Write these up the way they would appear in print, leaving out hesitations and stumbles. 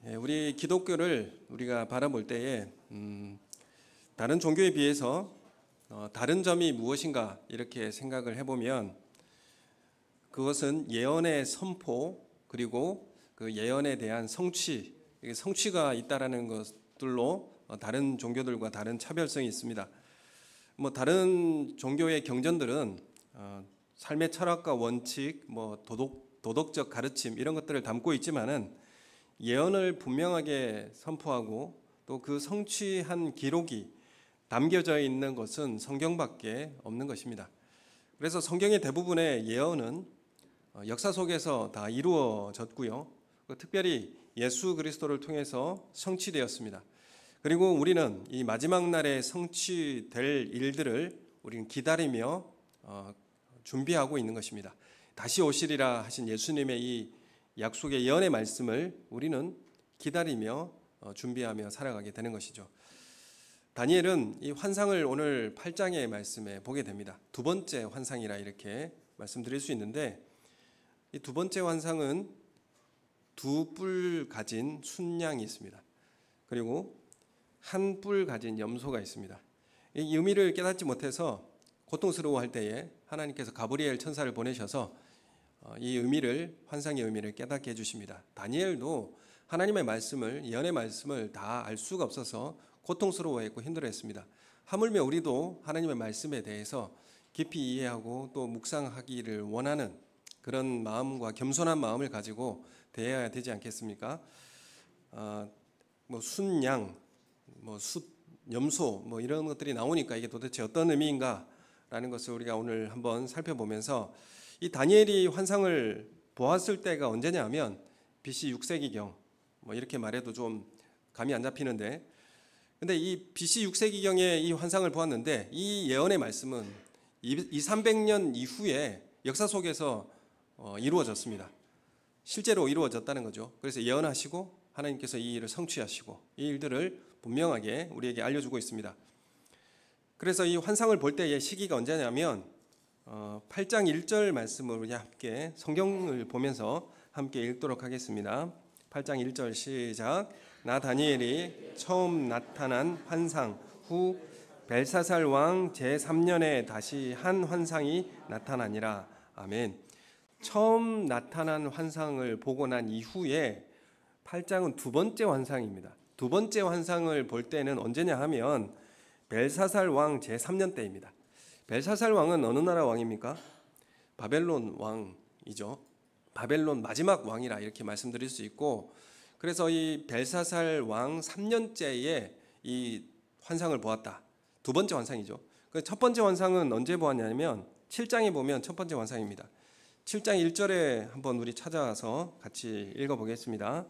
우리 기독교를 우리가 바라볼 때에 다른 종교에 비해서 다른 점이 무엇인가 이렇게 생각을 해보면 그것은 예언의 선포 그리고 그 예언에 대한 성취가 있다라는 것들로 다른 종교들과 다른 차별성이 있습니다. 다른 종교의 경전들은 삶의 철학과 원칙, 도덕적 가르침 이런 것들을 담고 있지만은 예언을 분명하게 선포하고 또 그 성취한 기록이 담겨져 있는 것은 성경밖에 없는 것입니다. 그래서 성경의 대부분의 예언은 역사 속에서 다 이루어졌고요. 특별히 예수 그리스도를 통해서 성취되었습니다. 그리고 우리는 이 마지막 날에 성취될 일들을 우리는 기다리며 준비하고 있는 것입니다. 다시 오시리라 하신 예수님의 이 약속의 예언의 말씀을 우리는 기다리며 준비하며 살아가게 되는 것이죠. 다니엘은 이 환상을 오늘 8장의 말씀에 보게 됩니다. 두 번째 환상이라 이렇게 말씀드릴 수 있는데 이 두 번째 환상은 두 뿔 가진 순양이 있습니다. 그리고 한 뿔 가진 염소가 있습니다. 이 의미를 깨닫지 못해서 고통스러워할 때에 하나님께서 가브리엘 천사를 보내셔서 이 의미를, 환상의 의미를 깨닫게 해주십니다. 다니엘도 하나님의 말씀을, 예언의 말씀을 다 알 수가 없어서 고통스러워했고 힘들어했습니다. 하물며 우리도 하나님의 말씀에 대해서 깊이 이해하고 또 묵상하기를 원하는 그런 마음과 겸손한 마음을 가지고 대해야 되지 않겠습니까? 순양, 숫, 염소 이런 것들이 나오니까 이게 도대체 어떤 의미인가라는 것을 우리가 오늘 한번 살펴보면서 이 다니엘이 환상을 보았을 때가 언제냐면 BC 6세기경 이렇게 말해도 좀 감이 안 잡히는데 근데 이 BC 6세기경에 이 환상을 보았는데 이 예언의 말씀은 200~300년 이후에 역사 속에서 이루어졌습니다. 실제로 이루어졌다는 거죠. 그래서 예언하시고 하나님께서 이 일을 성취하시고 이 일들을 분명하게 우리에게 알려주고 있습니다. 그래서 이 환상을 볼 때의 시기가 언제냐면 8장 1절 말씀을 우리 함께 성경을 보면서 함께 읽도록 하겠습니다. 8장 1절 시작. 나 다니엘이 처음 나타난 환상 후 벨사살 왕 제3년에 다시 한 환상이 나타나니라. 아멘. 처음 나타난 환상을 보고 난 이후에 8장은 두 번째 환상입니다. 두 번째 환상을 볼 때는 언제냐 하면 벨사살 왕 제3년 때입니다. 벨사살 왕은 어느 나라 왕입니까? 바벨론 왕이죠. 바벨론 마지막 왕이라 이렇게 말씀드릴 수 있고 그래서 이 벨사살 왕 3년째에 이 환상을 보았다. 두 번째 환상이죠. 첫 번째 환상은 언제 보았냐면 7장에 보면 첫 번째 환상입니다. 7장 1절에 한번 우리 찾아서 같이 읽어보겠습니다.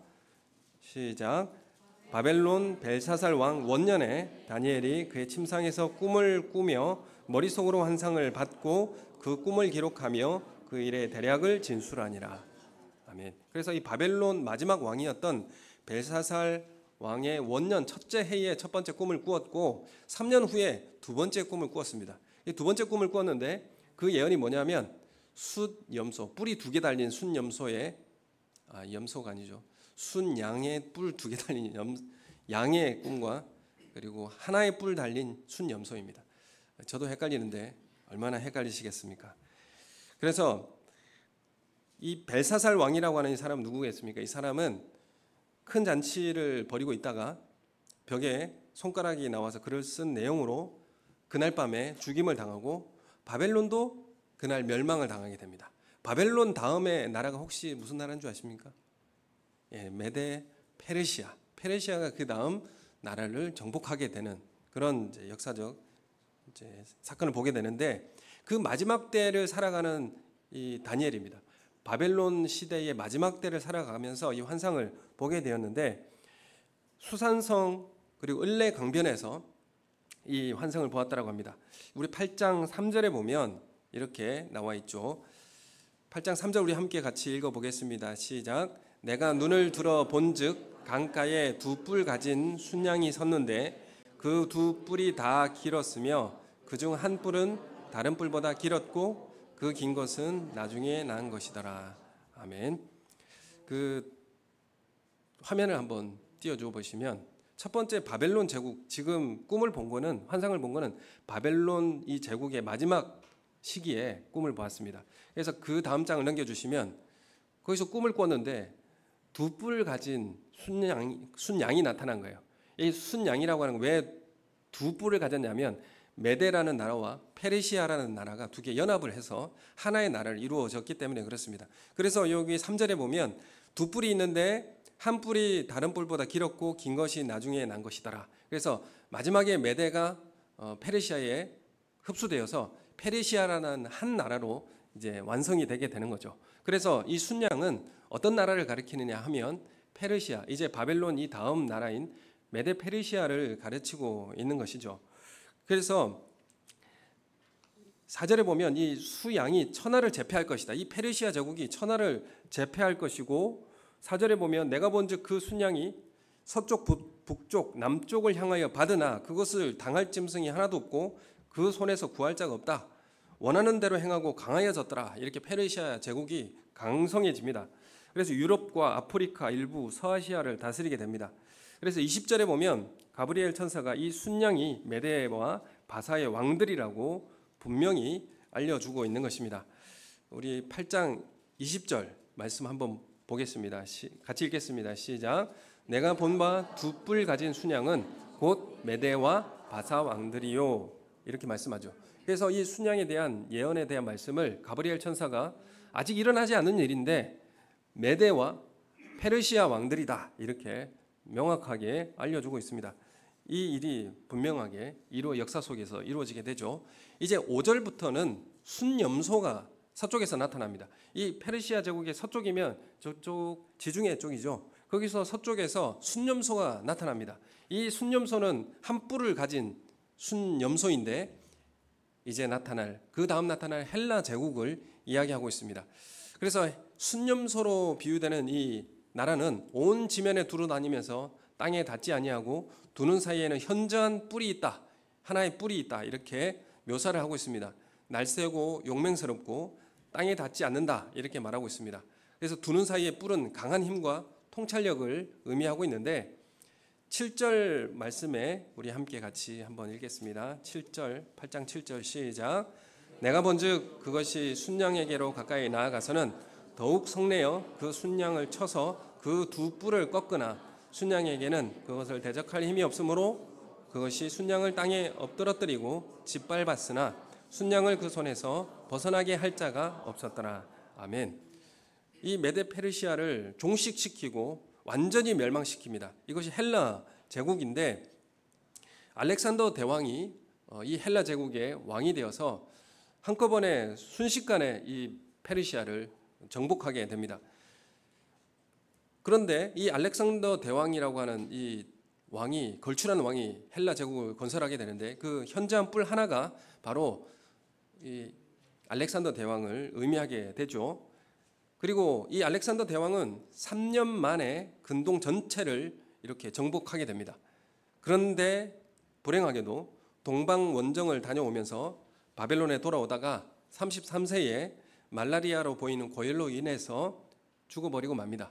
시작. 바벨론 벨사살 왕 원년에 다니엘이 그의 침상에서 꿈을 꾸며 머릿속으로 환상을 받고 그 꿈을 기록하며 그 일의 대략을 진술하니라. 아멘. 그래서 이 바벨론 마지막 왕이었던 벨사살 왕의 원년 첫째 해에 첫 번째 꿈을 꾸었고 3년 후에 두 번째 꿈을 꾸었습니다. 이 두 번째 꿈을 꾸었는데 그 예언이 뭐냐면 숫염소, 뿔이 두 개 달린 순염소의 염소가 아니죠. 순양의 뿔 두 개 달린 양의 꿈과 그리고 하나의 뿔 달린 순염소입니다. 저도 헷갈리는데 얼마나 헷갈리시겠습니까? 그래서 이 벨사살 왕이라고 하는 이 사람은 누구겠습니까? 이 사람은 큰 잔치를 벌이고 있다가 벽에 손가락이 나와서 글을 쓴 내용으로 그날 밤에 죽임을 당하고 바벨론도 그날 멸망을 당하게 됩니다. 바벨론 다음에 나라가 혹시 무슨 나라인 줄 아십니까? 메데 페르시아. 페르시아가 그 다음 나라를 정복하게 되는 그런 역사적 사건을 보게 되는데 그 마지막 때를 살아가는 이 다니엘입니다. 바벨론 시대의 마지막 때를 살아가면서 이 환상을 보게 되었는데 수산성 그리고 을레 강변에서 이 환상을 보았다라고 합니다. 우리 8장 3절에 보면 이렇게 나와 있죠. 8장 3절 우리 함께 같이 읽어보겠습니다. 시작. 내가 눈을 들어 본즉 강가에 두 뿔 가진 순양이 섰는데 그 두 뿔이 다 길었으며 그중 한 뿔은 다른 뿔보다 길었고 그 긴 것은 나중에 난 것이더라. 아멘. 화면을 한번 띄워줘 보시면 첫 번째 바벨론 제국, 지금 꿈을 본 거는, 환상을 본 거는 바벨론 이 제국의 마지막 시기에 꿈을 보았습니다. 그래서 그 다음 장을 넘겨주시면 거기서 꿈을 꿨는데 두 뿔 가진 순양이 나타난 거예요. 이 순양이라고 하는 건 왜 두 뿔을 가졌냐면 메데라는 나라와 페르시아라는 나라가 두 개 연합을 해서 하나의 나라를 이루어졌기 때문에 그렇습니다. 그래서 여기 3절에 보면 두 뿔이 있는데 한 뿔이 다른 뿔보다 길었고 긴 것이 나중에 난 것이더라. 그래서 마지막에 메데가 페르시아에 흡수되어서 페르시아라는 한 나라로 이제 완성이 되게 되는 거죠. 그래서 이 순양은 어떤 나라를 가리키느냐 하면 페르시아, 이제 바벨론 이 다음 나라인 메데 페르시아를 가르치고 있는 것이죠. 그래서 4절에 보면 이 수양이 천하를 제패할 것이다. 이 페르시아 제국이 천하를 제패할 것이고 4절에 보면 내가 본즉 그 순양이 서쪽, 북쪽, 남쪽을 향하여 받으나 그것을 당할 짐승이 하나도 없고 그 손에서 구할 자가 없다. 원하는 대로 행하고 강하여졌더라. 이렇게 페르시아 제국이 강성해집니다. 그래서 유럽과 아프리카 일부 서아시아를 다스리게 됩니다. 그래서 20절에 보면 가브리엘 천사가 이 순양이 메데와 바사의 왕들이라고 분명히 알려주고 있는 것입니다. 우리 8장 20절 말씀 한번 보겠습니다. 같이 읽겠습니다. 시작. 내가 본 바 두 뿔 가진 순양은 곧 메데와 바사 왕들이요. 이렇게 말씀하죠. 그래서 이 순양에 대한 예언에 대한 말씀을 가브리엘 천사가 아직 일어나지 않은 일인데 메데와 페르시아 왕들이다. 이렇게 명확하게 알려주고 있습니다. 이 일이 분명하게 역사 속에서 이루어지게 되죠. 이제 5절부터는 순염소가 서쪽에서 나타납니다. 이 페르시아 제국의 서쪽이면 저쪽 지중해 쪽이죠. 거기서 서쪽에서 순염소가 나타납니다. 이 순염소는 한 뿔을 가진 순염소인데 이제 그 다음 나타날 헬라 제국을 이야기하고 있습니다. 그래서 순염소로 비유되는 이 나라는 온 지면에 두루 다니면서 땅에 닿지 아니하고 두는 사이에는 현저한 뿔이 있다. 하나의 뿔이 있다. 이렇게 묘사를 하고 있습니다. 날쌔고 용맹스럽고 땅에 닿지 않는다. 이렇게 말하고 있습니다. 그래서 두는 사이의 뿔은 강한 힘과 통찰력을 의미하고 있는데 7절 말씀에 우리 함께 같이 한번 읽겠습니다. 7절, 8장 7절 시작. 내가 본즉 그것이 순양에게로 가까이 나아가서는 더욱 성내어 그 순양을 쳐서 그 두 뿔을 꺾으나 순양에게는 그것을 대적할 힘이 없으므로 그것이 순양을 땅에 엎드러뜨리고 짓밟았으나 순양을 그 손에서 벗어나게 할 자가 없었더라. 아멘. 이 메데 페르시아를 종식시키고 완전히 멸망시킵니다. 이것이 헬라 제국인데 알렉산더 대왕이 이 헬라 제국의 왕이 되어서 한꺼번에 순식간에 이 페르시아를 정복하게 됩니다. 그런데 이 알렉산더 대왕이라고 하는 이 왕이, 걸출한 왕이 헬라 제국을 건설하게 되는데 그 현저한 뿔 하나가 바로 이 알렉산더 대왕을 의미하게 되죠. 그리고 이 알렉산더 대왕은 3년 만에 근동 전체를 이렇게 정복하게 됩니다. 그런데 불행하게도 동방 원정을 다녀오면서 바벨론에 돌아오다가 33세에 말라리아로 보이는 고열로 인해서 죽어버리고 맙니다.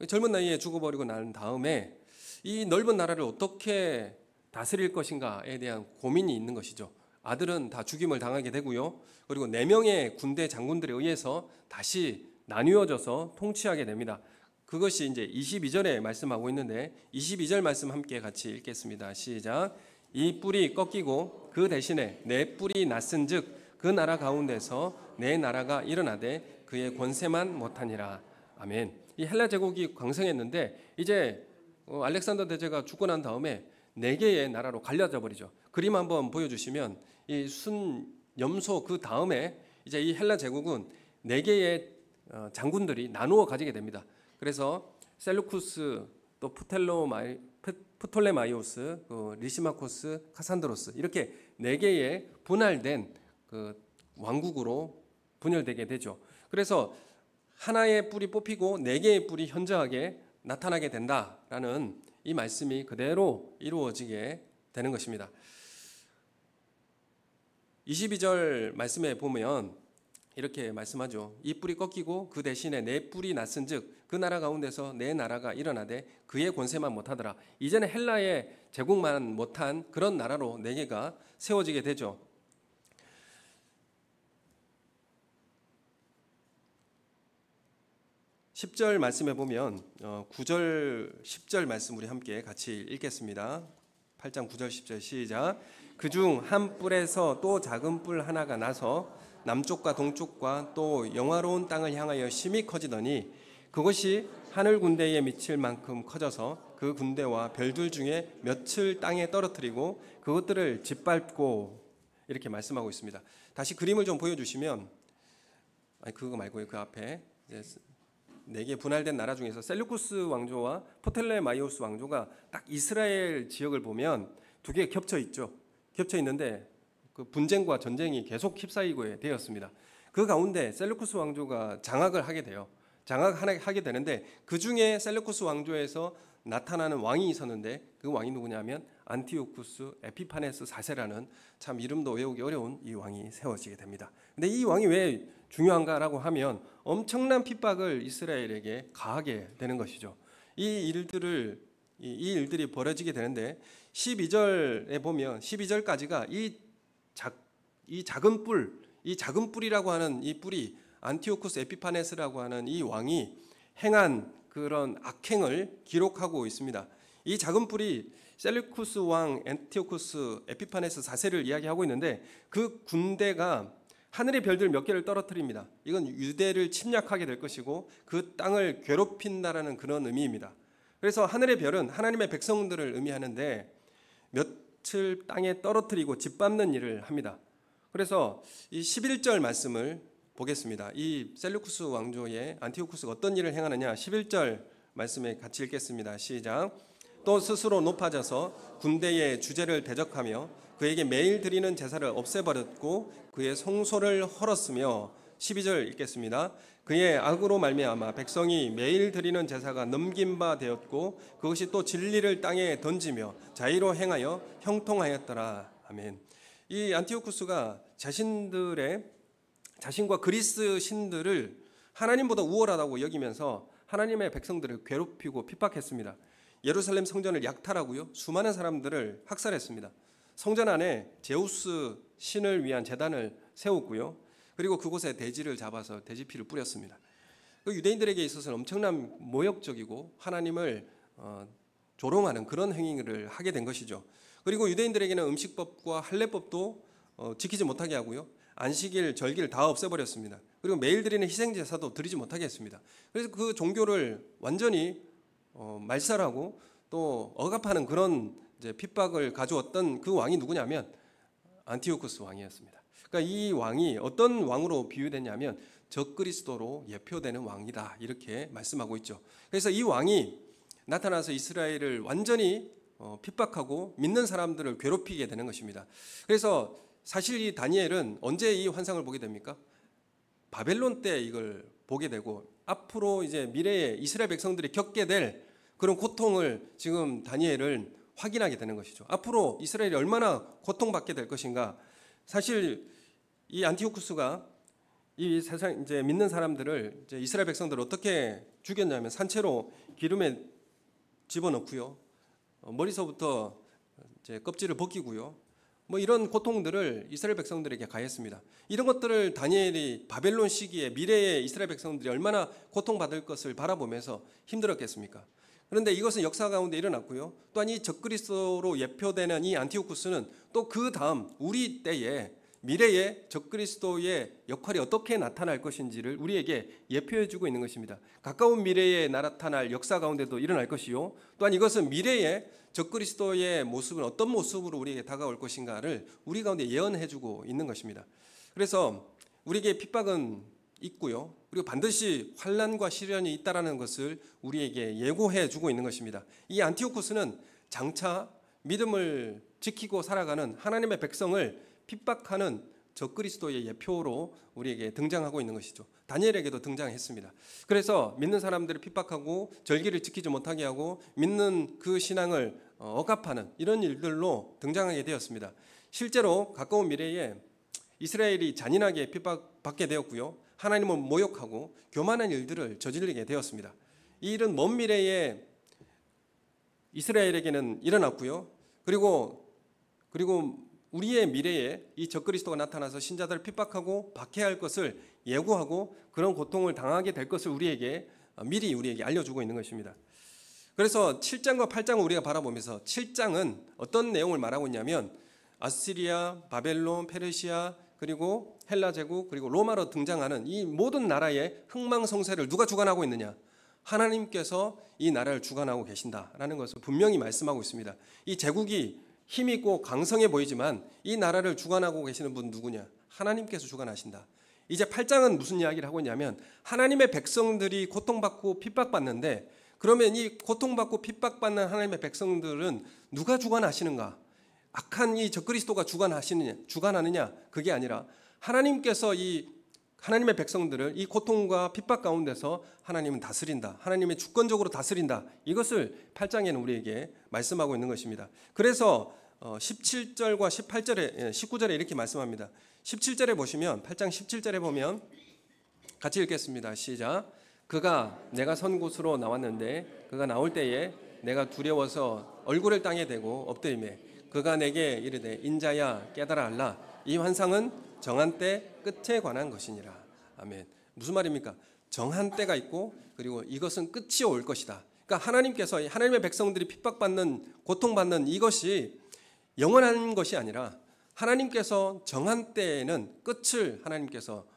젊은 나이에 죽어버리고 난 다음에 이 넓은 나라를 어떻게 다스릴 것인가에 대한 고민이 있는 것이죠. 아들은 다 죽임을 당하게 되고요. 그리고 4명의 군대 장군들에 의해서 다시 나뉘어져서 통치하게 됩니다. 그것이 이제 22절에 말씀하고 있는데 22절 말씀 함께 같이 읽겠습니다. 시작. 이 뿔이 꺾이고 그 대신에 내 뿔이 났은즉 그 나라 가운데서 내 나라가 일어나되 그의 권세만 못하니라. 아멘. 이 헬라 제국이 강성했는데 이제 알렉산더 대제가 죽고 난 다음에 4개의 나라로 갈려져 버리죠. 그림 한번 보여주시면 이 순염소 그 다음에 이제 이 헬라 제국은 4개의 장군들이 나누어 가지게 됩니다. 그래서 셀루쿠스, 또 프톨레마이오스, 리시마코스, 카산드로스 이렇게 4개의 분할된 그 왕국으로 분열되게 되죠. 그래서 하나의 뿔이 뽑히고 4개의 뿔이 현저하게 나타나게 된다라는 이 말씀이 그대로 이루어지게 되는 것입니다. 22절 말씀에 보면 이렇게 말씀하죠. 이 뿔이 꺾이고 그 대신에 내 뿔이 났은즉 그 나라 가운데서 내 나라가 일어나되 그의 권세만 못하더라. 이제는 헬라의 제국만 못한 그런 나라로 네 개가 세워지게 되죠. 10절 말씀에 보면 9절 10절 말씀 우리 함께 같이 읽겠습니다. 8장 9절 10절 시작. 그중 한 뿔에서 또 작은 뿔 하나가 나서 남쪽과 동쪽과 또 영화로운 땅을 향하여 심히 커지더니 그것이 하늘 군대에 미칠 만큼 커져서 그 군대와 별들 중에 몇을 땅에 떨어뜨리고 그것들을 짓밟고, 이렇게 말씀하고 있습니다. 다시 그림을 좀 보여주시면, 아니 그거 말고요, 그 앞에 네 개 분할된 나라 중에서 셀루쿠스 왕조와 포텔레마이오스 왕조가 딱 이스라엘 지역을 보면 두 개 겹쳐 있죠. 겹쳐 있는데 그 분쟁과 전쟁이 계속 휩싸이고 되었습니다. 그 가운데 셀루쿠스 왕조가 장악을 하게 돼요. 장악하게 되는데 그 중에 셀루쿠스 왕조에서 나타나는 왕이 있었는데 그 왕이 누구냐면 안티오쿠스 에피파네스 4세라는 참 이름도 외우기 어려운 이 왕이 세워지게 됩니다. 근데 이 왕이 왜 중요한가라고 하면 엄청난 핍박을 이스라엘에게 가하게 되는 것이죠. 이 일들이 벌어지게 되는데 12절에 보면 12절까지가 이 작은 뿔이라고 하는 이 뿔이 안티오쿠스 에피파네스라고 하는 이 왕이 행한 그런 악행을 기록하고 있습니다. 이 작은 뿔이 셀루쿠스 왕 안티오쿠스 에피파네스 4세를 이야기하고 있는데 그 군대가 하늘의 별들 몇 개를 떨어뜨립니다. 이건 유대를 침략하게 될 것이고 그 땅을 괴롭힌다라는 그런 의미입니다. 그래서 하늘의 별은 하나님의 백성들을 의미하는데 몇을 땅에 떨어뜨리고 짓밟는 일을 합니다. 그래서 이 11절 말씀을 보겠습니다. 이 셀루쿠스 왕조의 안티오쿠스가 어떤 일을 행하느냐, 11절 말씀에 같이 읽겠습니다. 시작. 또 스스로 높아져서 군대의 주제를 대적하며 그에게 매일 드리는 제사를 없애버렸고 그의 성소를 헐었으며, 12절 읽겠습니다. 그의 악으로 말미암아 백성이 매일 드리는 제사가 넘긴 바 되었고 그것이 또 진리를 땅에 던지며 자의로 행하여 형통하였더라. 아멘. 이 안티오쿠스가 자신과 그리스 신들을 하나님보다 우월하다고 여기면서 하나님의 백성들을 괴롭히고 핍박했습니다. 예루살렘 성전을 약탈하고요, 수많은 사람들을 학살했습니다. 성전 안에 제우스 신을 위한 제단을 세웠고요, 그리고 그곳에 돼지를 잡아서 돼지피를 뿌렸습니다. 그 유대인들에게 있어서는 엄청난 모욕적이고 하나님을 조롱하는 그런 행위를 하게 된 것이죠. 그리고 유대인들에게는 음식법과 할례법도 지키지 못하게 하고요, 안식일, 절기를 다 없애버렸습니다. 그리고 매일 드리는 희생제사도 드리지 못하게 했습니다. 그래서 그 종교를 완전히 말살하고 또 억압하는 그런 핍박을 가져왔던 그 왕이 누구냐면 안티오쿠스 왕이었습니다. 그러니까 이 왕이 어떤 왕으로 비유되냐면 적그리스도로 예표되는 왕이다, 이렇게 말씀하고 있죠. 그래서 이 왕이 나타나서 이스라엘을 완전히 핍박하고 믿는 사람들을 괴롭히게 되는 것입니다. 그래서 사실 이 다니엘은 언제 이 환상을 보게 됩니까? 바벨론 때 이걸 보게 되고 앞으로 이제 미래에 이스라엘 백성들이 겪게 될 그런 고통을 지금 다니엘은 확인하게 되는 것이죠. 앞으로 이스라엘이 얼마나 고통받게 될 것인가. 사실 이 안티오쿠스가 이 세상 이제 믿는 사람들을 이제 이스라엘 백성들을 어떻게 죽였냐면 산채로 기름에 집어넣고요, 머리서부터 이제 껍질을 벗기고요, 뭐 이런 고통들을 이스라엘 백성들에게 가했습니다. 이런 것들을 다니엘이 바벨론 시기에 미래의 이스라엘 백성들이 얼마나 고통받을 것을 바라보면서 힘들었겠습니까? 그런데 이것은 역사 가운데 일어났고요, 또한 이 적그리스도로 예표되는 이 안티오쿠스는 또 그 다음 우리 때에 미래의 적그리스도의 역할이 어떻게 나타날 것인지를 우리에게 예표해주고 있는 것입니다. 가까운 미래에 나타날 역사 가운데도 일어날 것이요, 또한 이것은 미래의 적그리스도의 모습은 어떤 모습으로 우리에게 다가올 것인가를 우리 가운데 예언해주고 있는 것입니다. 그래서 우리에게 핍박은 있고요, 그리고 반드시 환난과 시련이 있다라는 것을 우리에게 예고해주고 있는 것입니다. 이 안티오쿠스는 장차 믿음을 지키고 살아가는 하나님의 백성을 핍박하는 적그리스도의 예표로 우리에게 등장하고 있는 것이죠. 다니엘에게도 등장했습니다. 그래서 믿는 사람들을 핍박하고 절기를 지키지 못하게 하고 믿는 그 신앙을 억압하는 이런 일들로 등장하게 되었습니다. 실제로 가까운 미래에 이스라엘이 잔인하게 핍박받게 되었고요. 하나님을 모욕하고 교만한 일들을 저지르게 되었습니다. 이 일은 먼 미래에 이스라엘에게는 일어났고요. 그리고 우리의 미래에 이 적그리스도가 나타나서 신자들을 핍박하고 박해할 것을 예고하고 그런 고통을 당하게 될 것을 미리 우리에게 알려주고 있는 것입니다. 그래서 7장과 8장을 우리가 바라보면서 7장은 어떤 내용을 말하고 있냐면 아시리아, 바벨론, 페르시아, 그리고 헬라 제국, 그리고 로마로 등장하는 이 모든 나라의 흥망성쇠를 누가 주관하고 있느냐? 하나님께서 이 나라를 주관하고 계신다라는 것을 분명히 말씀하고 있습니다. 이 제국이 힘있고 강성해 보이지만 이 나라를 주관하고 계시는 분 누구냐? 하나님께서 주관하신다. 이제 8장은 무슨 이야기를 하고 있냐면 하나님의 백성들이 고통받고 핍박받는데 그러면 이 고통받고 핍박받는 하나님의 백성들은 누가 주관하시는가? 악한 이 적그리스도가 주관하느냐? 그게 아니라 하나님께서 이 하나님의 백성들을 이 고통과 핍박 가운데서 하나님은 다스린다. 하나님의 주권적으로 다스린다. 이것을 8장에는 우리에게 말씀하고 있는 것입니다. 그래서 17절과 18절에 19절에 이렇게 말씀합니다. 17절에 보시면 8장 17절에 보면 같이 읽겠습니다. 시작. 그가 내가 선 곳으로 나왔는데 그가 나올 때에 내가 두려워서 얼굴을 땅에 대고 엎드리매 그가 내게 이르되 인자야 깨달아 알라. 이 환상은 정한 때 끝에 관한 것이니라. 아멘. 무슨 말입니까? 정한 때가 있고 그리고 이것은 끝이 올 것이다. 그러니까 하나님께서 하나님의 백성들이 핍박받는 고통받는 이것이 영원한 것이 아니라 하나님께서 정한 때에는 끝을 하나님께서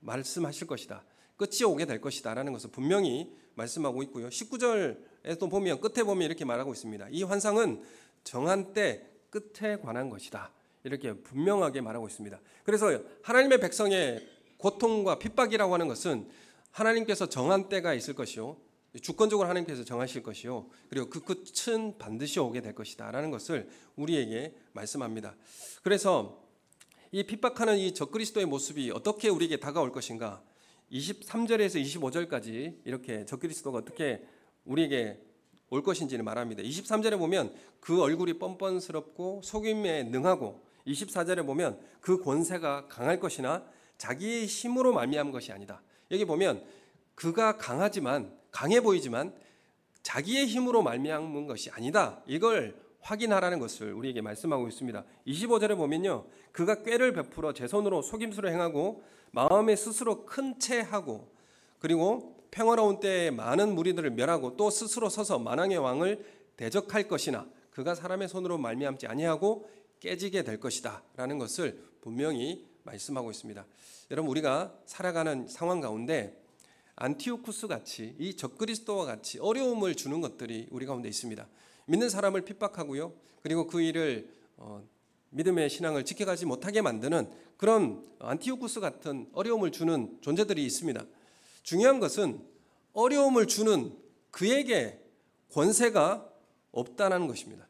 말씀하실 것이다. 끝이 오게 될 것이다 라는 것을 분명히 말씀하고 있고요. 19절에도 보면 끝에 보면 이렇게 말하고 있습니다. 이 환상은 정한 때 끝에 관한 것이다. 이렇게 분명하게 말하고 있습니다. 그래서 하나님의 백성의 고통과 핍박이라고 하는 것은 하나님께서 정한 때가 있을 것이요. 주권적으로 하나님께서 정하실 것이요. 그리고 그 끝은 반드시 오게 될 것이다 라는 것을 우리에게 말씀합니다. 그래서 이 핍박하는 이 적그리스도의 모습이 어떻게 우리에게 다가올 것인가? 23절에서 25절까지 이렇게 적그리스도가 어떻게 우리에게 올 것인지를 말합니다. 23절에 보면 그 얼굴이 뻔뻔스럽고 속임에 능하고 24절에 보면 그 권세가 강할 것이나 자기의 힘으로 말미암은 것이 아니다. 여기 보면 그가 강해 보이지만 자기의 힘으로 말미암은 것이 아니다. 이걸 확인하라는 것을 우리에게 말씀하고 있습니다. 25절에 보면요. 그가 꾀를 베풀어 제 손으로 속임수를 행하고 마음에 스스로 큰 채하고 그리고 평화로운 때에 많은 무리들을 멸하고 또 스스로 서서 만왕의 왕을 대적할 것이나 그가 사람의 손으로 말미암지 아니하고 깨지게 될 것이다 라는 것을 분명히 말씀하고 있습니다. 여러분 우리가 살아가는 상황 가운데 안티오쿠스 같이 이 적그리스도와 같이 어려움을 주는 것들이 우리 가운데 있습니다. 믿는 사람을 핍박하고요. 그리고 그 일을 믿음의 신앙을 지켜가지 못하게 만드는 그런 안티오쿠스 같은 어려움을 주는 존재들이 있습니다. 중요한 것은 어려움을 주는 그에게 권세가 없다는 것입니다.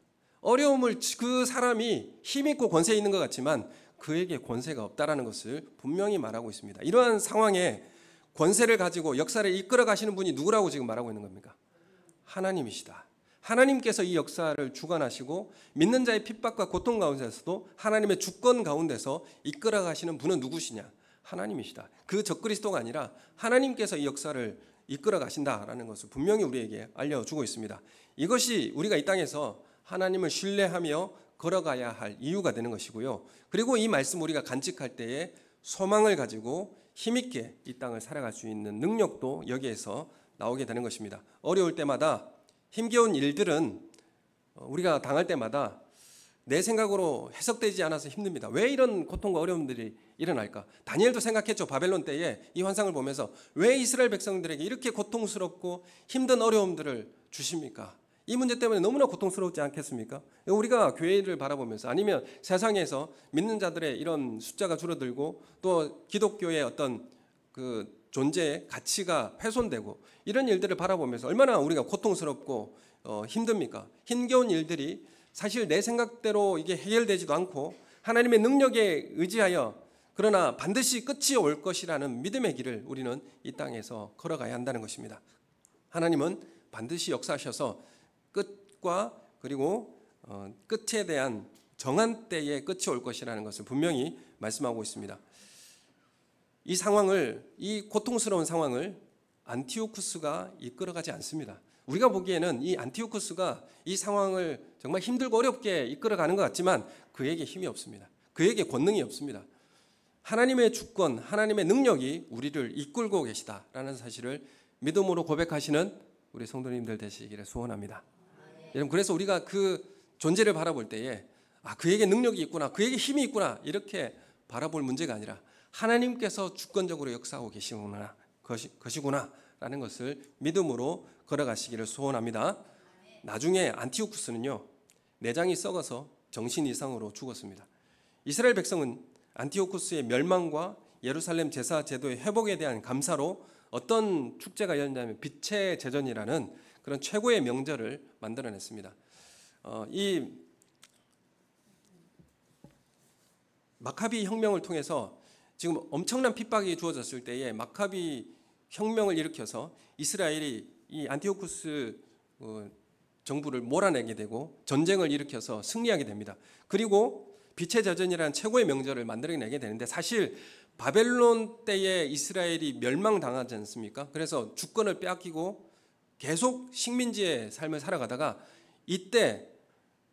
그 사람이 힘있고 권세 있는 것 같지만 그에게 권세가 없다는 것을 분명히 말하고 있습니다. 이러한 상황에 권세를 가지고 역사를 이끌어 가시는 분이 누구라고 지금 말하고 있는 겁니까? 하나님이시다. 하나님께서 이 역사를 주관하시고 믿는 자의 핍박과 고통 가운데서도 하나님의 주권 가운데서 이끌어 가시는 분은 누구시냐? 하나님이시다. 그 적그리스도가 아니라 하나님께서 이 역사를 이끌어 가신다라는 것을 분명히 우리에게 알려주고 있습니다. 이것이 우리가 이 땅에서 하나님을 신뢰하며 걸어가야 할 이유가 되는 것이고요. 그리고 이 말씀 우리가 간직할 때에 소망을 가지고 힘있게 이 땅을 살아갈 수 있는 능력도 여기에서 나오게 되는 것입니다. 어려울 때마다 힘겨운 일들은 우리가 당할 때마다 내 생각으로 해석되지 않아서 힘듭니다. 왜 이런 고통과 어려움들이 일어날까? 다니엘도 생각했죠. 바벨론 때에 이 환상을 보면서 왜 이스라엘 백성들에게 이렇게 고통스럽고 힘든 어려움들을 주십니까? 이 문제 때문에 너무나 고통스럽지 않겠습니까? 우리가 교회를 바라보면서 아니면 세상에서 믿는 자들의 이런 숫자가 줄어들고 또 기독교의 어떤 그 존재의 가치가 훼손되고 이런 일들을 바라보면서 얼마나 우리가 고통스럽고 힘듭니까? 힘겨운 일들이 사실 내 생각대로 이게 해결되지도 않고 하나님의 능력에 의지하여 그러나 반드시 끝이 올 것이라는 믿음의 길을 우리는 이 땅에서 걸어가야 한다는 것입니다. 하나님은 반드시 역사하셔서 끝과 그리고 끝에 대한 정한 때에 끝이 올 것이라는 것을 분명히 말씀하고 있습니다. 이 고통스러운 상황을 안티오쿠스가 이끌어가지 않습니다. 우리가 보기에는 이 안티오쿠스가 이 상황을 정말 힘들고 어렵게 이끌어가는 것 같지만 그에게 힘이 없습니다. 그에게 권능이 없습니다. 하나님의 주권, 하나님의 능력이 우리를 이끌고 계시다라는 사실을 믿음으로 고백하시는 우리 성도님들 되시기를 소원합니다. 여러분, 그래서 우리가 그 존재를 바라볼 때에 그에게 능력이 있구나, 그에게 힘이 있구나 이렇게 바라볼 문제가 아니라 하나님께서 주권적으로 역사하고 계시구나, 것이구나라는 것을 믿음으로 걸어가시기를 소원합니다. 나중에 안티오쿠스는요, 내장이 썩어서 정신 이상으로 죽었습니다. 이스라엘 백성은 안티오쿠스의 멸망과 예루살렘 제사 제도의 회복에 대한 감사로 어떤 축제가 열렸냐면 빛의 제전이라는 그런 최고의 명절을 만들어냈습니다. 이 마카비 혁명을 통해서 지금 엄청난 핍박이 주어졌을 때에 마카비 혁명을 일으켜서 이스라엘이 이 안티오쿠스 정부를 몰아내게 되고 전쟁을 일으켜서 승리하게 됩니다. 그리고 빛의 제전이라는 최고의 명절을 만들어내게 되는데, 사실 바벨론 때에 이스라엘이 멸망당하지 않습니까? 그래서 주권을 빼앗기고 계속 식민지의 삶을 살아가다가 이때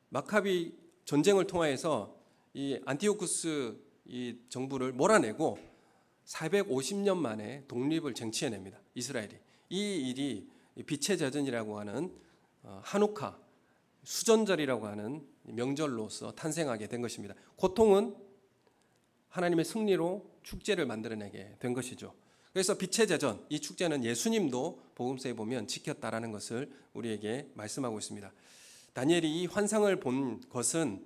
마카비 전쟁을 통해서 이 안티오쿠스 이 정부를 몰아내고 450년 만에 독립을 쟁취해냅니다. 이스라엘이. 이 일이 빛의 제전이라고 하는 하누카 수전절이라고 하는 명절로서 탄생하게 된 것입니다. 고통은 하나님의 승리로 축제를 만들어내게 된 것이죠. 그래서 빛의 제전, 이 축제는 예수님도 복음서에 보면 지켰다라는 것을 우리에게 말씀하고 있습니다. 다니엘이 이 환상을 본 것은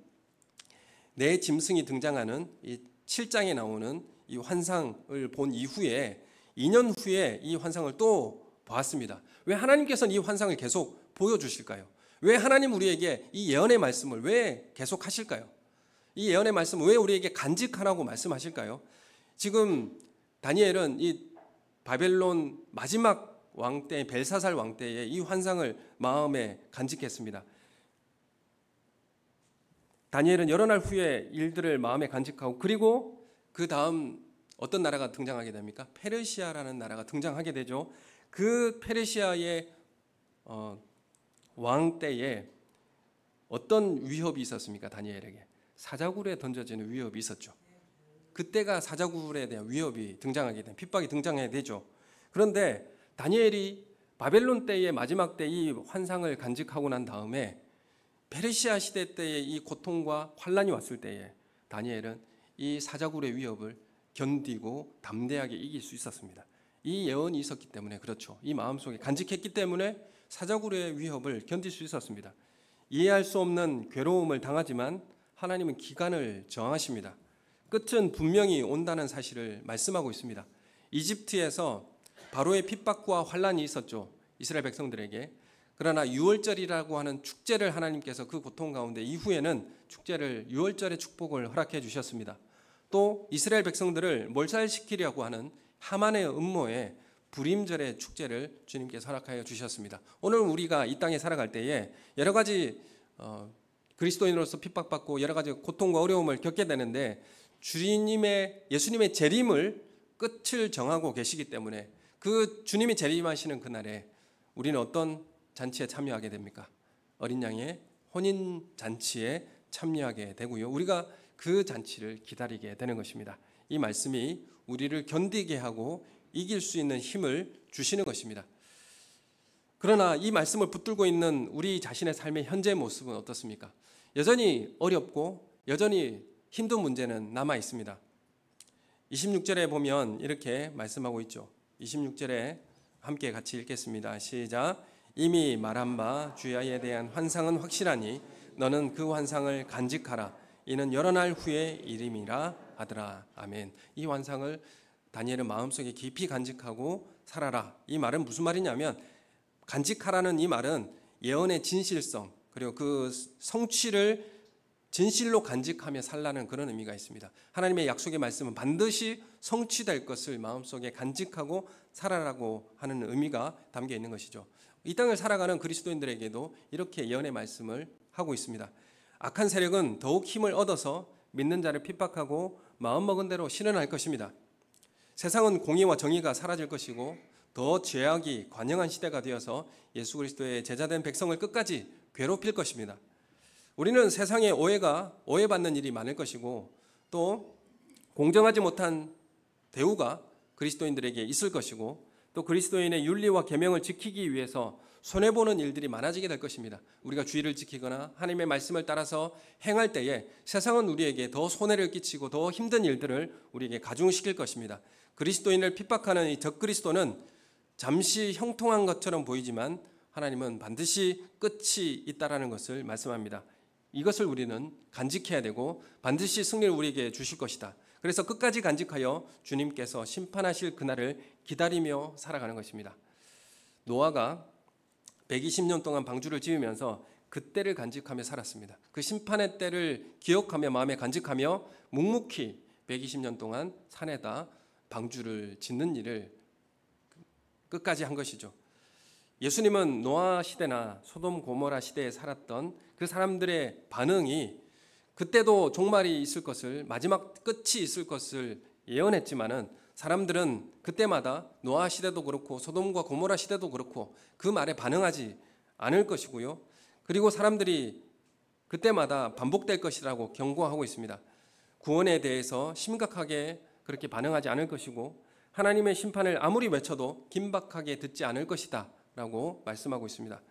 내 짐승이 등장하는 이 7장에 나오는 이 환상을 본 이후에 2년 후에 이 환상을 또 보았습니다. 왜 하나님께서는 이 환상을 계속 보여주실까요? 왜 하나님 우리에게 이 예언의 말씀을 왜 계속 하실까요? 이 예언의 말씀을 왜 우리에게 간직하라고 말씀하실까요? 지금 다니엘은 이 바벨론 마지막 왕 때, 벨사살 왕 때에 이 환상을 마음에 간직했습니다. 다니엘은 여러 날 후에 일들을 마음에 간직하고, 그리고 그 다음 어떤 나라가 등장하게 됩니까? 페르시아라는 나라가 등장하게 되죠. 그 페르시아의 왕 때에 어떤 위협이 있었습니까? 다니엘에게 사자굴에 던져지는 위협이 있었죠. 그때가 사자굴에 대한 위협이 등장하게 된, 핍박이 등장해야 되죠. 그런데 다니엘이 바벨론 때의 마지막 때 이 환상을 간직하고 난 다음에 페르시아 시대 때의 이 고통과 환란이 왔을 때에 다니엘은 이 사자굴의 위협을 견디고 담대하게 이길 수 있었습니다. 이 예언이 있었기 때문에, 그렇죠, 이 마음속에 간직했기 때문에 사자굴의 위협을 견딜 수 있었습니다. 이해할 수 없는 괴로움을 당하지만 하나님은 기간을 정하십니다. 끝은 분명히 온다는 사실을 말씀하고 있습니다. 이집트에서 바로의 핍박과 환란이 있었죠, 이스라엘 백성들에게. 그러나 유월절이라고 하는 축제를 하나님께서 그 고통 가운데 이후에는 축제를 유월절의 축복을 허락해 주셨습니다. 또 이스라엘 백성들을 몰살시키려고 하는 하만의 음모에 불임절의 축제를 주님께서 허락하여 주셨습니다. 오늘 우리가 이 땅에 살아갈 때에 여러 가지 그리스도인으로서 핍박받고 여러 가지 고통과 어려움을 겪게 되는데, 예수님의 재림을 끝을 정하고 계시기 때문에 그 주님이 재림하시는 그날에 우리는 어떤 잔치에 참여하게 됩니까? 어린 양의 혼인 잔치에 참여하게 되고요. 우리가 그 잔치를 기다리게 되는 것입니다. 이 말씀이 우리를 견디게 하고 이길 수 있는 힘을 주시는 것입니다. 그러나 이 말씀을 붙들고 있는 우리 자신의 삶의 현재 모습은 어떻습니까? 여전히 어렵고 여전히 힘든 문제는 남아 있습니다. 26절에 보면 이렇게 말씀하고 있죠. 26절에 함께 같이 읽겠습니다. 시작. 이미 말한 바 주야에 대한 환상은 확실하니 너는 그 환상을 간직하라. 이는 여러 날 후의 일임이라 하더라. 아멘. 이 환상을 다니엘은 마음속에 깊이 간직하고 살아라. 이 말은 무슨 말이냐면, 간직하라는 이 말은 예언의 진실성, 그리고 그 성취를 진실로 간직하며 살라는 그런 의미가 있습니다. 하나님의 약속의 말씀은 반드시 성취될 것을 마음속에 간직하고 살아라고 하는 의미가 담겨 있는 것이죠. 이 땅을 살아가는 그리스도인들에게도 이렇게 예언의 말씀을 하고 있습니다. 악한 세력은 더욱 힘을 얻어서 믿는 자를 핍박하고 마음먹은 대로 실현할 것입니다. 세상은 공의와 정의가 사라질 것이고 더 죄악이 관영한 시대가 되어서 예수 그리스도의 제자된 백성을 끝까지 괴롭힐 것입니다. 우리는 세상의 오해받는 일이 많을 것이고 또 공정하지 못한 대우가 그리스도인들에게 있을 것이고 또 그리스도인의 윤리와 계명을 지키기 위해서 손해보는 일들이 많아지게 될 것입니다. 우리가 주의를 지키거나 하나님의 말씀을 따라서 행할 때에 세상은 우리에게 더 손해를 끼치고 더 힘든 일들을 우리에게 가중시킬 것입니다. 그리스도인을 핍박하는 이 적그리스도는 잠시 형통한 것처럼 보이지만 하나님은 반드시 끝이 있다라는 것을 말씀합니다. 이것을 우리는 간직해야 되고 반드시 승리를 우리에게 주실 것이다. 그래서 끝까지 간직하여 주님께서 심판하실 그날을 기다리며 살아가는 것입니다. 노아가 120년 동안 방주를 지으면서 그때를 간직하며 살았습니다. 그 심판의 때를 기억하며 마음에 간직하며 묵묵히 120년 동안 산에다 방주를 짓는 일을 끝까지 한 것이죠. 예수님은 노아 시대나 소돔 고모라 시대에 살았던 그 사람들의 반응이 그때도 종말이 있을 것을, 마지막 끝이 있을 것을 예언했지만은 사람들은 그때마다 노아 시대도 그렇고 소돔과 고모라 시대도 그렇고 그 말에 반응하지 않을 것이고요. 그리고 사람들이 그때마다 반복될 것이라고 경고하고 있습니다. 구원에 대해서 심각하게 그렇게 반응하지 않을 것이고 하나님의 심판을 아무리 외쳐도 긴박하게 듣지 않을 것이다 라고 말씀하고 있습니다.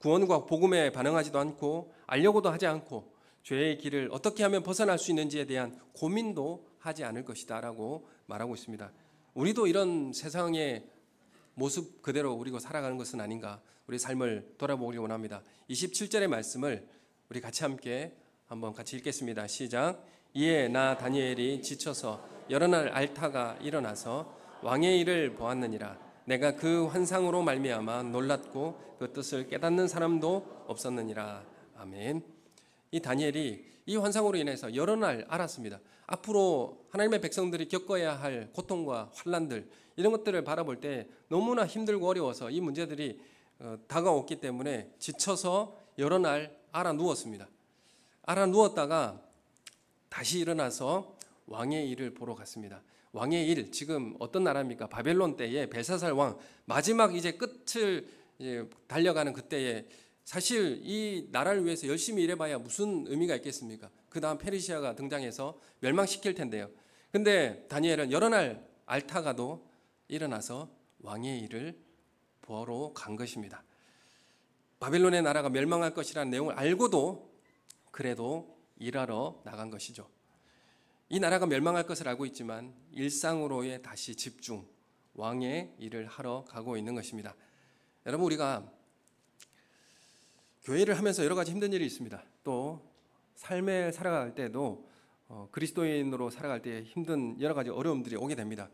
구원과 복음에 반응하지도 않고 알려고도 하지 않고 죄의 길을 어떻게 하면 벗어날 수 있는지에 대한 고민도 하지 않을 것이다 라고 말하고 있습니다. 우리도 이런 세상의 모습 그대로 우리가 살아가는 것은 아닌가, 우리 삶을 돌아보기 원합니다. 27절의 말씀을 우리 같이 함께 한번 같이 읽겠습니다. 시작. 이에 나 다니엘이 지쳐서 여러 날 앓다가 일어나서 왕의 일을 보았느니라. 내가 그 환상으로 말미암아 놀랐고 그 뜻을 깨닫는 사람도 없었느니라. 아멘. 이 다니엘이 이 환상으로 인해서 여러 날 알았습니다. 앞으로 하나님의 백성들이 겪어야 할 고통과 환난들, 이런 것들을 바라볼 때 너무나 힘들고 어려워서 이 문제들이 다가왔기 때문에 지쳐서 여러 날 알아 누웠습니다. 알아 누웠다가 다시 일어나서 왕의 일을 보러 갔습니다. 왕의 일, 지금 어떤 나라입니까? 바벨론 때에 벨사살 왕, 마지막 이제 끝을 달려가는 그때에 사실 이 나라를 위해서 열심히 일해봐야 무슨 의미가 있겠습니까? 그 다음 페르시아가 등장해서 멸망시킬 텐데요. 근데 다니엘은 여러 날 앓다가도 일어나서 왕의 일을 보러 간 것입니다. 바벨론의 나라가 멸망할 것이라는 내용을 알고도 그래도 일하러 나간 것이죠. 이 나라가 멸망할 것을 알고 있지만 일상으로의 다시 집중, 왕의 일을 하러 가고 있는 것입니다. 여러분, 우리가 교회를 하면서 여러 가지 힘든 일이 있습니다. 또 삶에 살아갈 때도 그리스도인으로 살아갈 때 힘든 여러 가지 어려움들이 오게 됩니다.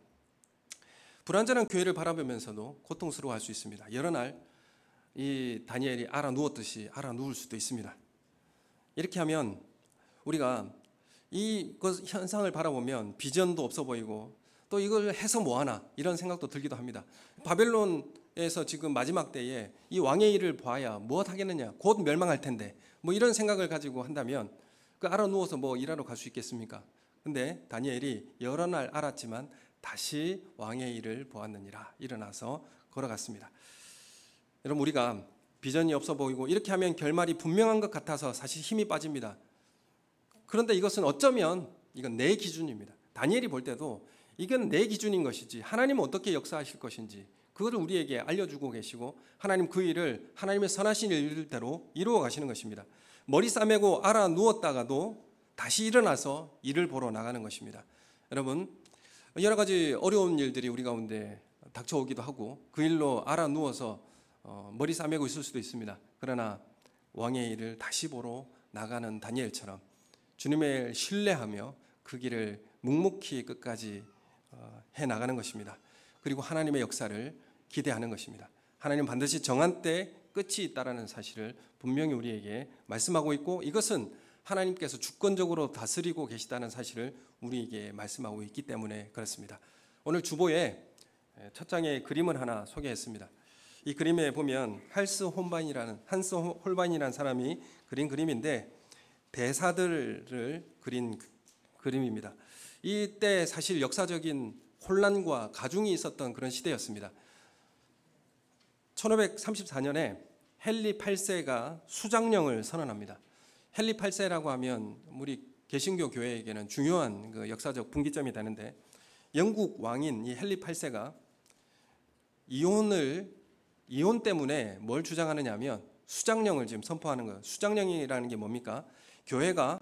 불완전한 교회를 바라보면서도 고통스러워할 수 있습니다. 여러 날 이 다니엘이 알아 누웠듯이 알아 누울 수도 있습니다. 이렇게 하면 우리가 이 현상을 바라보면 비전도 없어 보이고 또 이걸 해서 뭐하나 이런 생각도 들기도 합니다. 바벨론에서 지금 마지막 때에 이 왕의 일을 봐야 무엇 하겠느냐, 곧 멸망할 텐데 뭐 이런 생각을 가지고 한다면 그 알아 누워서 뭐 일하러 갈 수 있겠습니까? 근데 다니엘이 여러 날 알았지만 다시 왕의 일을 보았느니라, 일어나서 걸어갔습니다. 여러분, 우리가 비전이 없어 보이고 이렇게 하면 결말이 분명한 것 같아서 사실 힘이 빠집니다. 그런데 이것은 어쩌면 이건 내 기준입니다. 다니엘이 볼 때도 이건 내 기준인 것이지 하나님은 어떻게 역사하실 것인지 그거를 우리에게 알려주고 계시고 하나님 그 일을 하나님의 선하신 일대로 이루어 가시는 것입니다. 머리 싸매고 알아 누웠다가도 다시 일어나서 일을 보러 나가는 것입니다. 여러분, 여러 가지 어려운 일들이 우리 가운데 닥쳐오기도 하고 그 일로 알아 누워서 머리 싸매고 있을 수도 있습니다. 그러나 왕의 일을 다시 보러 나가는 다니엘처럼 주님을 신뢰하며 그 길을 묵묵히 끝까지 해나가는 것입니다. 그리고 하나님의 역사를 기대하는 것입니다. 하나님 반드시 정한 때 끝이 있다는 사실을 분명히 우리에게 말씀하고 있고 이것은 하나님께서 주권적으로 다스리고 계시다는 사실을 우리에게 말씀하고 있기 때문에 그렇습니다. 오늘 주보에 첫 장에 그림을 하나 소개했습니다. 이 그림에 보면 한스 홀반이라는 사람이 그린 그림인데 대사들을 그린 그림입니다. 이때 사실 역사적인 혼란과 가중이 있었던 그런 시대였습니다. 1534년에 헨리 8세가 수장령을 선언합니다. 헨리 8세라고 하면 우리 개신교 교회에게는 중요한 그 역사적 분기점이 되는데, 영국 왕인 이 헨리 8세가 이혼 때문에 뭘 주장하느냐 하면 수장령을 지금 선포하는 거예요. 수장령이라는 게 뭡니까? 교회가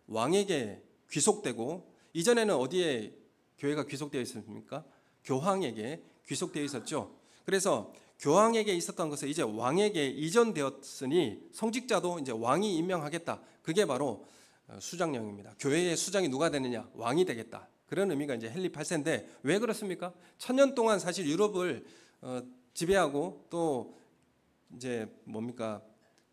왕에게 귀속되고, 이전에는 어디에 교회가 귀속되어 있었습니까? 교황에게 귀속되어 있었죠. 그래서 교황에게 있었던 것을 이제 왕에게 이전되었으니 성직자도 이제 왕이 임명하겠다. 그게 바로 수장령입니다. 교회의 수장이 누가 되느냐? 왕이 되겠다. 그런 의미가 이제 헨리 8세인데 왜 그렇습니까? 1000년 동안 사실 유럽을 지배하고 또 이제 뭡니까?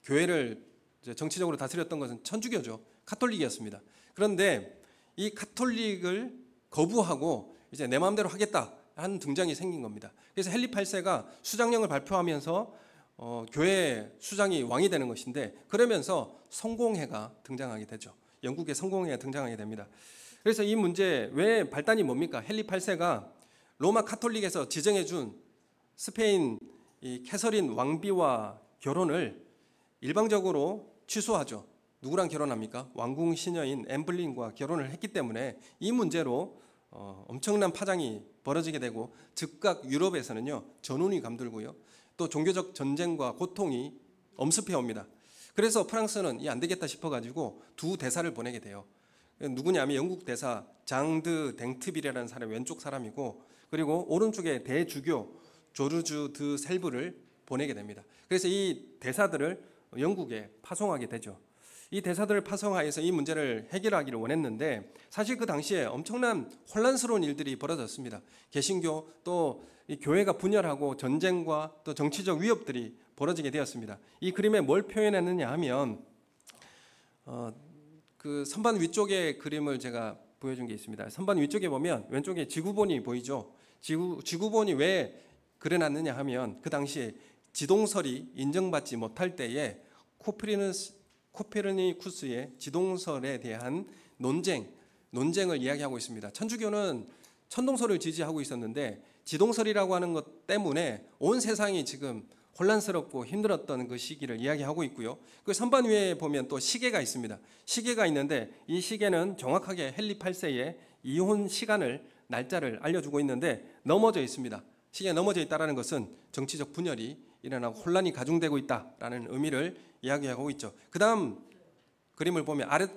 교회를 이제 정치적으로 다스렸던 것은 천주교죠. 가톨릭이었습니다. 그런데 이 가톨릭을 거부하고 이제 내 마음대로 하겠다 하는 등장이 생긴 겁니다. 그래서 헨리 8세가 수장령을 발표하면서 교회 수장이 왕이 되는 것인데, 그러면서 성공회가 등장하게 되죠. 영국의 성공회가 등장하게 됩니다. 그래서 이 문제 왜 발단이 뭡니까? 헨리 8세가 로마 가톨릭에서 지정해 준 스페인 이 캐서린 왕비와 결혼을 일방적으로 취소하죠. 누구랑 결혼합니까? 왕궁 시녀인 엠블린과 결혼을 했기 때문에 이 문제로 엄청난 파장이 벌어지게 되고, 즉각 유럽에서는요 전운이 감돌고요, 또 종교적 전쟁과 고통이 엄습해 옵니다. 그래서 프랑스는 이 안 되겠다 싶어가지고 두 대사를 보내게 돼요. 누구냐면 영국 대사 장드 댕트빌이라는 사람, 왼쪽 사람이고, 그리고 오른쪽에 대주교 조르주 드 셀브를 보내게 됩니다. 그래서 이 대사들을 영국에 파송하게 되죠. 이 대사들을 파송하여서 이 문제를 해결하기를 원했는데, 사실 그 당시에 엄청난 혼란스러운 일들이 벌어졌습니다. 개신교 또 이 교회가 분열하고 전쟁과 또 정치적 위협들이 벌어지게 되었습니다. 이 그림에 뭘 표현했느냐 하면 그 선반 위쪽에 그림을 제가 보여준 게 있습니다. 선반 위쪽에 보면 왼쪽에 지구본이 보이죠. 지구본이 왜 그려놨느냐 하면 그 당시에 지동설이 인정받지 못할 때에 코페르니쿠스의 지동설에 대한 논쟁을 이야기하고 있습니다. 천주교는 천동설을 지지하고 있었는데 지동설이라고 하는 것 때문에 온 세상이 지금 혼란스럽고 힘들었던 그 시기를 이야기하고 있고요. 그 선반 위에 보면 또 시계가 있습니다. 시계가 있는데 이 시계는 정확하게 헨리 8세의 이혼 시간을, 날짜를 알려주고 있는데 넘어져 있습니다. 시계가 넘어져 있다는 것은 정치적 분열이 일어나고 혼란이 가중되고 있다라는 의미를 이야기하고 있죠. 그 다음 그림을 보면 아래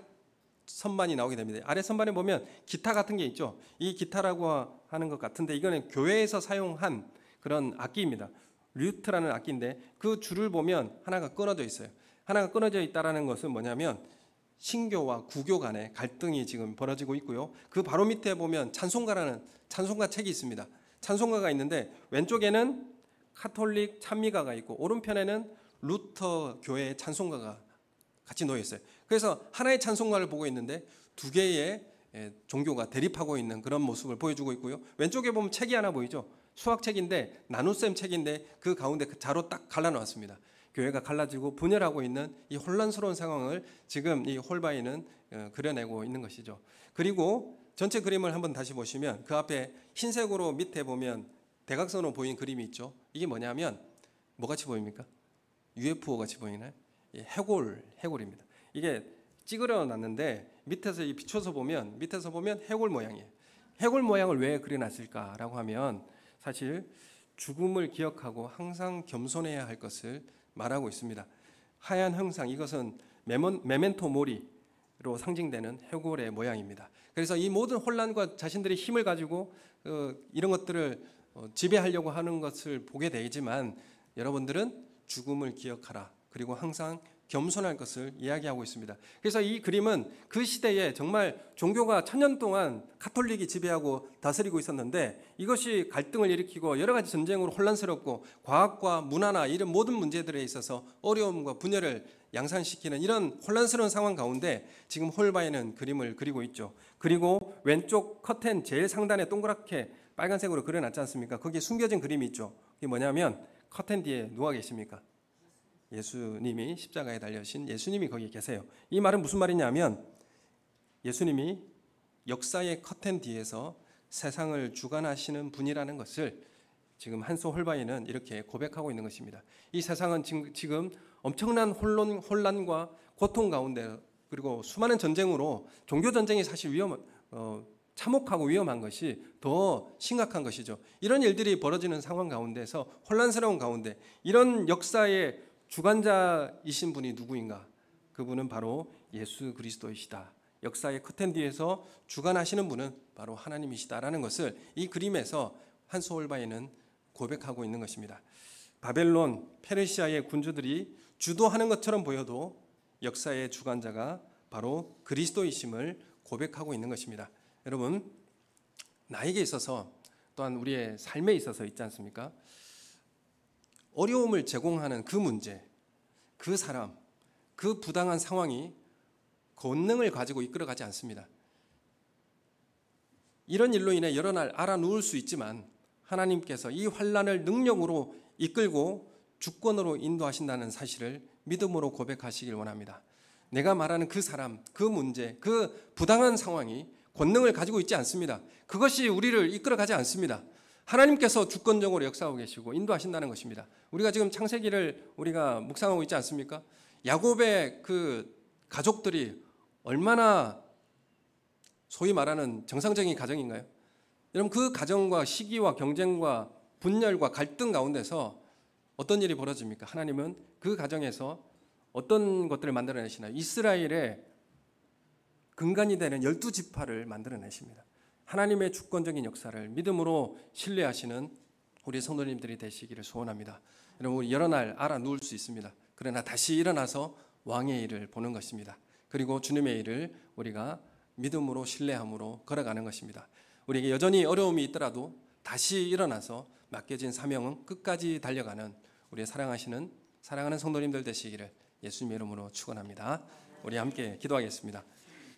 선반이 나오게 됩니다. 아래 선반에 보면 기타 같은 게 있죠. 이 기타라고 하는 것 같은데 이거는 교회에서 사용한 그런 악기입니다. 류트라는 악기인데 그 줄을 보면 하나가 끊어져 있어요. 하나가 끊어져 있다는 것은 뭐냐면 신교와 구교 간의 갈등이 지금 벌어지고 있고요. 그 바로 밑에 보면 찬송가라는 찬송가 책이 있습니다. 찬송가가 있는데 왼쪽에는 카톨릭 찬미가가 있고 오른편에는 루터 교회의 찬송가가 같이 놓여 있어요. 그래서 하나의 찬송가를 보고 있는데 두 개의 종교가 대립하고 있는 그런 모습을 보여주고 있고요. 왼쪽에 보면 책이 하나 보이죠. 수학책인데 나눗셈 책인데 그 가운데 자로 딱 갈라놓았습니다. 교회가 갈라지고 분열하고 있는 이 혼란스러운 상황을 지금 이 홀바이는 그려내고 있는 것이죠. 그리고 전체 그림을 한번 다시 보시면 그 앞에 흰색으로 밑에 보면 대각선으로 보인 그림이 있죠. 이게 뭐냐면 뭐같이 보입니까? UFO 같이 보이나요? 해골입니다. 이게 찌그러 놨는데 밑에서 비춰서 보면 해골 모양이에요. 해골 모양을 왜 그려놨을까라고 하면 사실 죽음을 기억하고 항상 겸손해야 할 것을 말하고 있습니다. 하얀 형상, 이것은 메멘토 모리로 상징되는 해골의 모양입니다. 그래서 이 모든 혼란과 자신들의 힘을 가지고 이런 것들을 지배하려고 하는 것을 보게 되지만 여러분들은 죽음을 기억하라. 그리고 항상 겸손할 것을 이야기하고 있습니다. 그래서 이 그림은 그 시대에 정말 종교가 1000년 동안 가톨릭이 지배하고 다스리고 있었는데 이것이 갈등을 일으키고 여러 가지 전쟁으로 혼란스럽고 과학과 문화나 이런 모든 문제들에 있어서 어려움과 분열을 양산시키는 이런 혼란스러운 상황 가운데 지금 홀바이는 그림을 그리고 있죠. 그리고 왼쪽 커튼 제일 상단에 동그랗게 빨간색으로 그려놨지 않습니까? 거기에 숨겨진 그림이 있죠. 이게 뭐냐면 커튼 뒤에 누가 계십니까? 예수님이 십자가에 달려신 예수님이 거기에 계세요. 이 말은 무슨 말이냐면 예수님이 역사의 커튼 뒤에서 세상을 주관하시는 분이라는 것을 지금 한소 홀바이는 이렇게 고백하고 있는 것입니다. 이 세상은 지금 엄청난 혼란과 고통 가운데, 그리고 수많은 전쟁으로, 종교 전쟁이 사실 참혹하고 위험한 것이 더 심각한 것이죠. 이런 일들이 벌어지는 상황 가운데서, 혼란스러운 가운데 이런 역사의 주관자이신 분이 누구인가? 그분은 바로 예수 그리스도이시다. 역사의 커튼 뒤에서 주관하시는 분은 바로 하나님이시다라는 것을 이 그림에서 한소 홀바이는 고백하고 있는 것입니다. 바벨론, 페르시아의 군주들이 주도하는 것처럼 보여도 역사의 주관자가 바로 그리스도이심을 고백하고 있는 것입니다. 여러분, 나에게 있어서 또한 우리의 삶에 있어서 있지 않습니까? 어려움을 제공하는 그 문제, 그 사람, 그 부당한 상황이 권능을 가지고 이끌어가지 않습니다. 이런 일로 인해 여러 날 알아 누울 수 있지만 하나님께서 이 환난을 능력으로 이끌고 주권으로 인도하신다는 사실을 믿음으로 고백하시길 원합니다. 내가 말하는 그 사람, 그 문제, 그 부당한 상황이 권능을 가지고 있지 않습니다. 그것이 우리를 이끌어가지 않습니다. 하나님께서 주권적으로 역사하고 계시고 인도하신다는 것입니다. 우리가 지금 창세기를 우리가 묵상하고 있지 않습니까? 야곱의 그 가족들이 얼마나 소위 말하는 정상적인 가정인가요? 여러분, 그 가정과 시기와 경쟁과 분열과 갈등 가운데서 어떤 일이 벌어집니까? 하나님은 그 가정에서 어떤 것들을 만들어내시나요? 이스라엘의 근간이 되는 12지파를 만들어내십니다. 하나님의 주권적인 역사를 믿음으로 신뢰하시는 우리 성도님들이 되시기를 소원합니다. 여러분, 우리 여러 날 알아 누울 수 있습니다. 그러나 다시 일어나서 왕의 일을 보는 것입니다. 그리고 주님의 일을 우리가 믿음으로 신뢰함으로 걸어가는 것입니다. 우리에게 여전히 어려움이 있더라도 다시 일어나서 맡겨진 사명은 끝까지 달려가는 우리의 사랑하는 성도님들 되시기를 예수님의 이름으로 축원합니다. 우리 함께 기도하겠습니다.